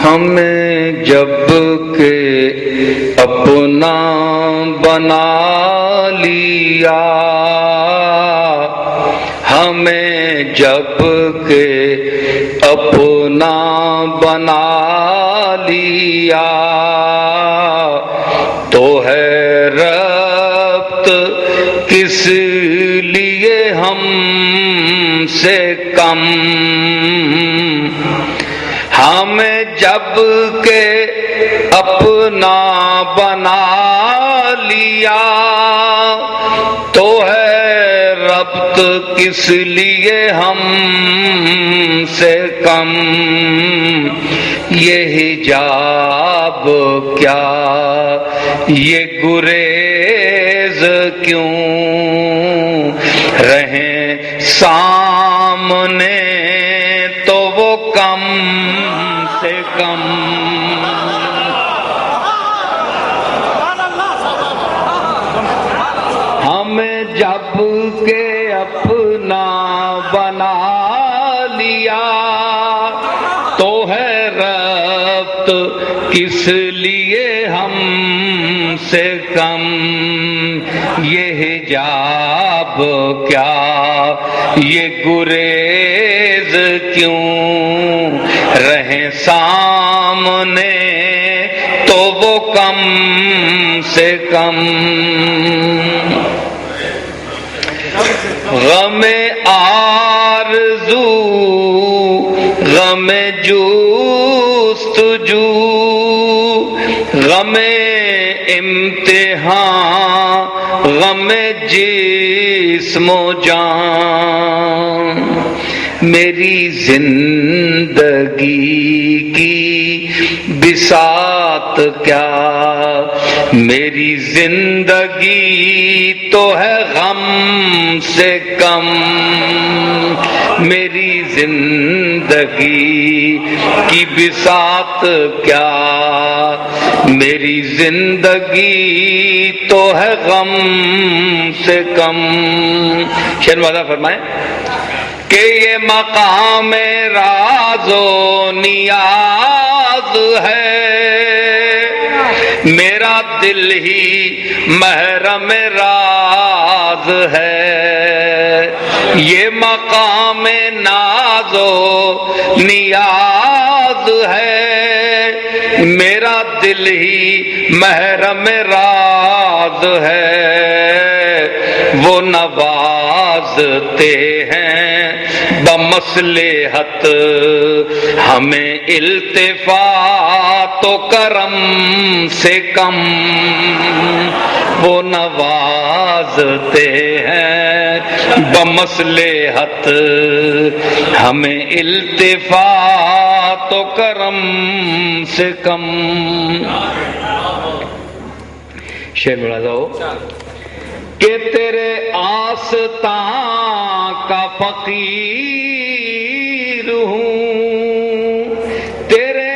ہمیں جب کہ اپنا بنا لیا، ہمیں جب کہ اپنا بنا لیا، تو ہے ربط کس لیے ہم سے کم۔ ہمیں جب کہ اپنا بنا لیا، تو ہے ربط کس لیے ہم سے کم۔ یہ حجاب کیا، یہ گریز کیوں، رہیں سامنے تو وہ کم سے کم۔ ہمیں جب کہ اپنا بنا لیا، تو ہے ربط کس لیے ہم سے کم۔ یہ حجاب کیا، یہ گریز کیوں، رہیں سامنے تو وہ کم سے کم۔ غم آرزو، غم جستجو، غم امتحان، غم جسم و جان۔ میری زندگی کی بساط کیا، میری زندگی تو ہے غم سے کم۔ میری زندگی کی بساط کیا، میری زندگی تو ہے غم سے کم۔ شعر واضح فرمائیں کہ یہ مقام راز و نیاز ہے، میرا دل ہی محرم راز ہے۔ یہ مقام ناز و نیاز ہے، میرا دل ہی محرم راز ہے۔ وہ نوازتے ہیں بمصلحت ہمیں التفات و کرم سے کم۔ وہ نوازتے ہیں بمصلحت ہمیں التفات و کرم سے کم۔ شعر ملاحظہ ہو کہ تیرے آستاں کا فقیر ہوں، تیرے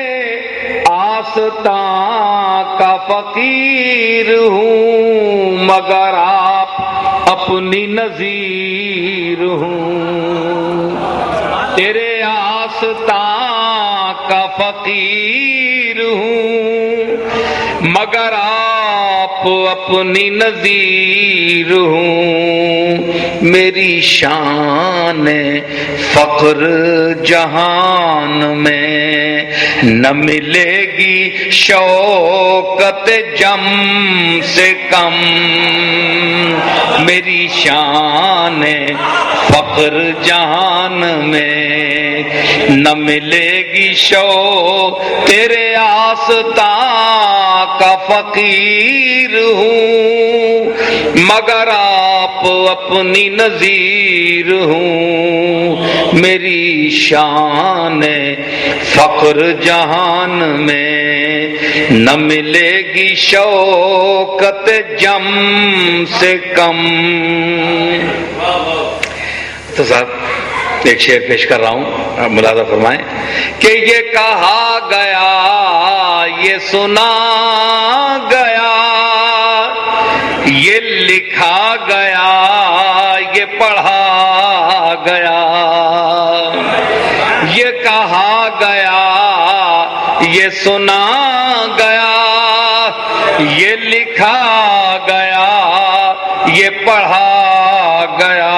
آستاں کا فقیر ہوں، مگر آپ اپنی نظیر ہوں۔ تیرے آستاں کا فقیر ہوں، مگر آپ اپنی نظیر ہوں۔ میری شان فخر جہان میں نہ ملے گی شوکت جم سے کم۔ میری شان فخر جہان میں نہ ملے گی شوق، تیرے آستاں کا فقیر ہوں، مگر آپ اپنی نظیر ہوں۔ میری شان فخر جہان میں نہ ملے گی شوکت جم سے کم۔ تو صاحب ایک شعر پیش کر رہا ہوں، ملاحظہ فرمائیں کہ یہ کہا گیا، یہ سنا گیا، یہ لکھا گیا، یہ پڑھا گیا، کہا گیا یہ سنا گیا یہ لکھا گیا یہ پڑھا گیا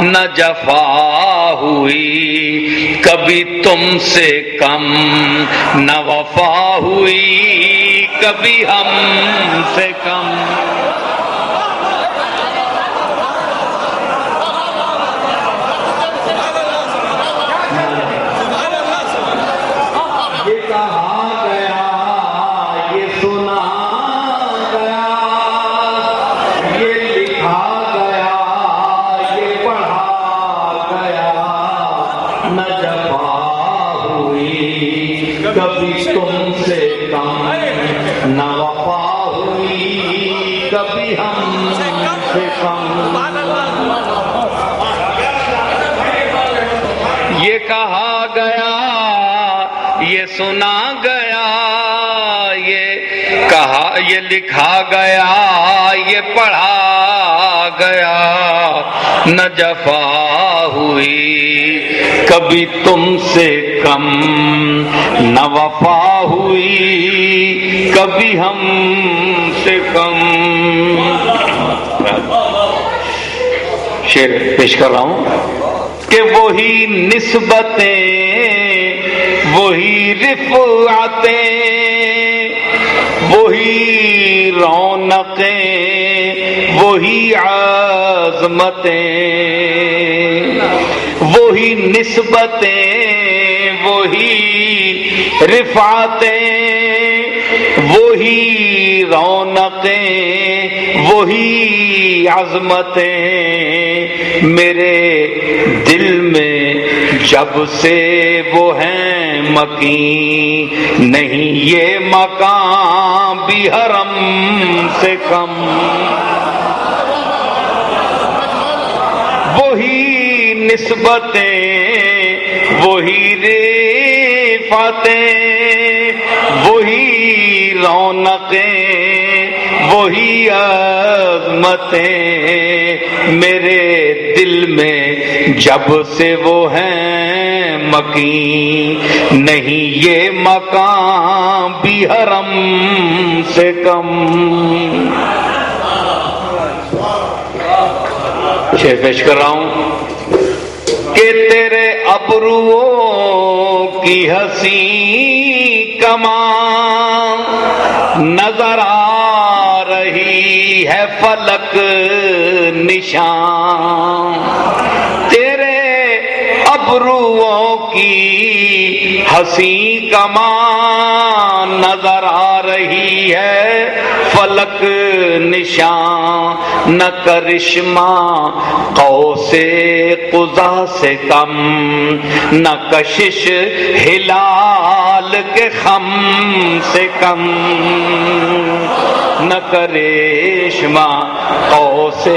نہ جفا ہوئی کبھی تم سے کم نہ وفا ہوئی کبھی ہم سے کم یہ کہا گیا یہ سنا گیا یہ لکھا گیا یہ پڑھا گیا نہ جفا ہوئی کبھی تم سے کم نہ وفا ہوئی کبھی ہم سے کم یہ کہا گیا یہ سنا گیا یہ کہا یہ لکھا گیا یہ پڑھا گیا نہ جفا ہوئی کبھی تم سے کم نہ وفا ہوئی کبھی ہم سے کم. شعر پیش کر رہا ہوں کہ وہی نسبتیں وہی رفعتیں وہی رونقیں وہی عظمتیں وہی نسبتیں وہی رفعتیں وہی رونقیں وہی عظمتیں میرے دل میں جب سے وہ ہیں مکین نہیں یہ مکان بھی حرم سے کم وہی نسبتیں وہی رفعتیں وہی رونقیں وہی عظمتیں میرے دل میں جب سے وہ ہیں مکین نہیں یہ مکان بھی حرم سے کم. شعر پیش کر رہا ہوں کہ تیرے ابروؤں کی حسین کمان نظر آ رہی ہے فلک نشان تیرے ابروؤں کی حسین کمان نظر آ رہی ہے فلک نشان نہ کرشمہ قوس قزح سے کم نہ کشش ہلال کے خم سے کم نہ کرشمہ قوس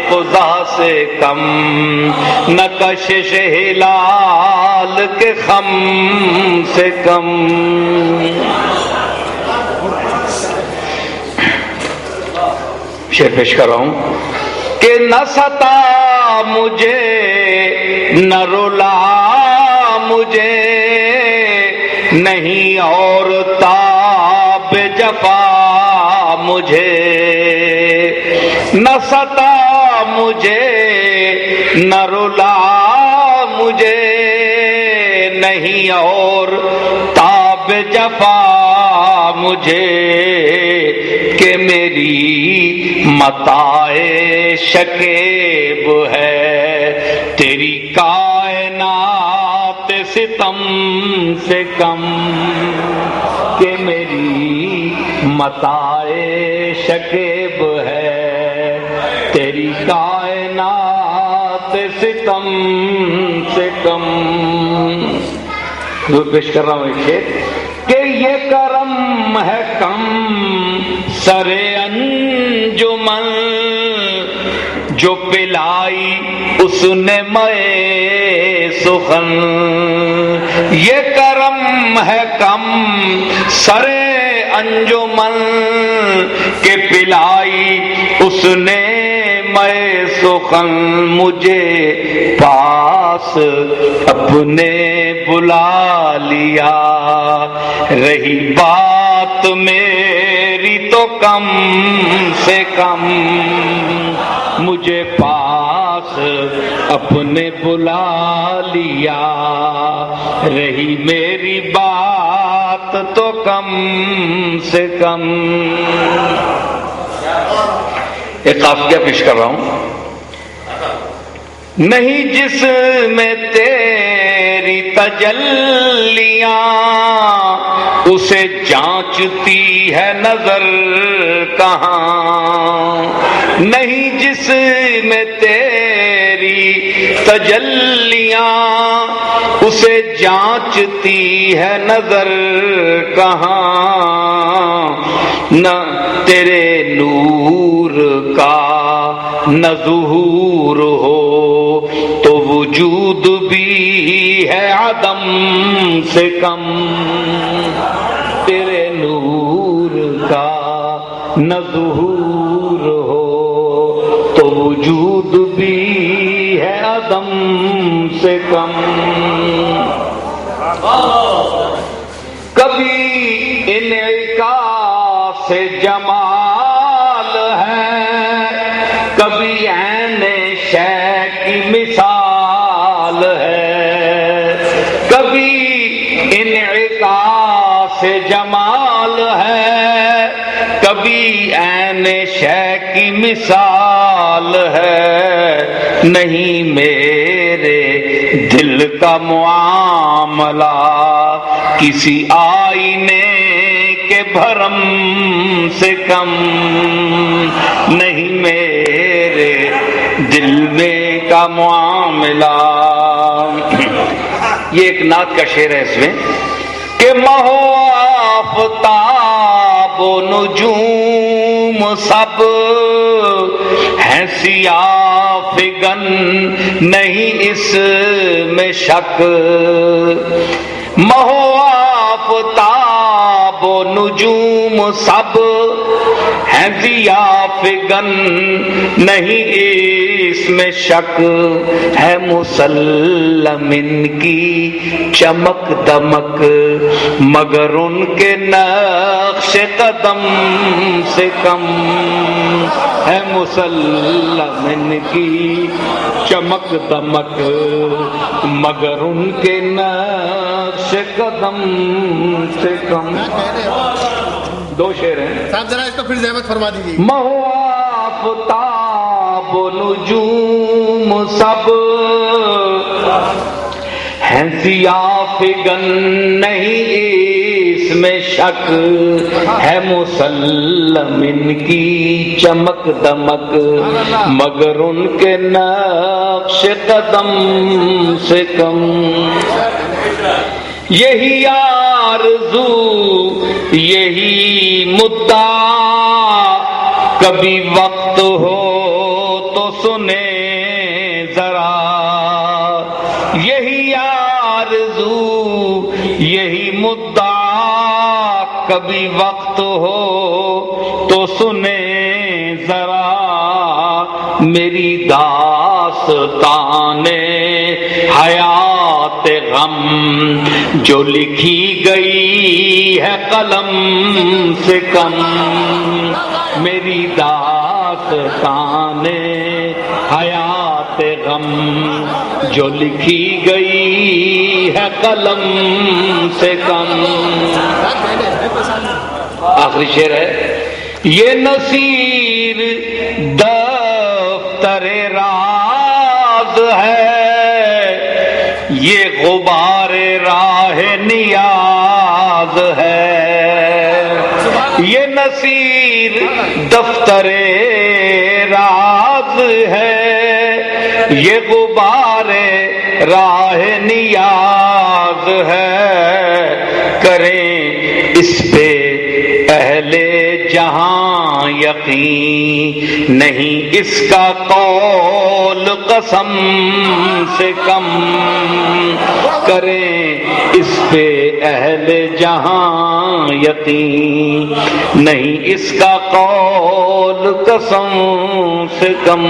قزح سے کم نہ کشش ہلال کے خم سے کم. شعر پیش کر رہا ہوں کہ نہ ستا مجھے نہ رلا مجھے نہیں اور تاب جفا مجھے نہ ستا مجھے نہ رلا مجھے نہیں اور تاب جفا مجھے کہ میری متاع شکیب ہے تیری کائنات ستم سے کم کہ میری متاع شکیب ہے تیری کائنات ستم سے کم. پیش کر رہا ہوں ایک شعر کہ یہ کرم ہے کم سر انجمن جو پلائی اس نے مئے سخن یہ کرم ہے کم سر انجمن کے پلائی اس نے میں سخن مجھے پاس اپنے بلا لیا، رہی بات میری تو کم سے کم مجھے پاس اپنے بلا لیا، رہی میری بات تو کم سے کم۔ ایک قافیہ پیش کر رہا ہوں۔ نہیں جس میں تیری تجلیاں اسے جانچتی ہے نظر کہاں، نہیں جس میں تیری تجلیاں اسے جانچتی ہے نظر کہاں، نہ تیرے نور کا نہ ظہور ہو تو وجود بھی ہے عدم سے کم، تیرے نور کا نہ ظہور ہو تو وجود بھی ہے عدم سے کم۔ کبھی انعکاس سے جمال ہے، کبھی عین شے کی مثال ہے، کبھی انعکاس سے جمال ہے، کبھی عین شے کی مثال ہے، نہیں میرے دل کا معاملہ کسی آئینے کے بھرم سے کم، نہیں میرے دل میں کا معاملہ۔ یہ ایک نعت کا شعر ہے اس میں کہ مہو آفتاب و نجوم سب ہیں سیاہ فگن نہیں اس میں شک، مہو آفتاب و نجوم سب ہیں ضیاء فگن نہیں اس میں شک، ہے مسلم ان کی چمک دمک مگر ان کے نقش قدم سے کم، ہے مسلم ان کی چمک دمک مگر ان کے نقش قدم سے کم۔ دو شعر ہیں صاحب، ذرا اس کو پھر زحمت فرما دیجیے۔ مہو آفتاب و نجوم سب ہیں ضیاء فگن نہیں اس میں شک، ہے مسلم ان کی چمک دمک مگر ان کے نقش قدم سے کم، یہی آرزو یہی مدعا کبھی وقت ہو تو سنے ذرا، یہی آرزو یہی مدعا کبھی وقت ہو تو سنے ذرا، میری داستان حیات غم جو لکھی گئی ہے قلم سے کم، میری داستان حیات غم جو لکھی گئی ہے قلم سے کم۔ آخری شعر ہے، یہ نصیر دفتر راز ہے، یہ غبار راہ نیاز ہے، یہ نصیر دفتر راز ہے، یہ غبار راہ نیاز ہے، کریں اس پہ اہل جہاں یقین نہیں اس کا قول قسم سے کم، کریں اس پہ اہل جہاں یقین نہیں اس کا قول قسم سے کم۔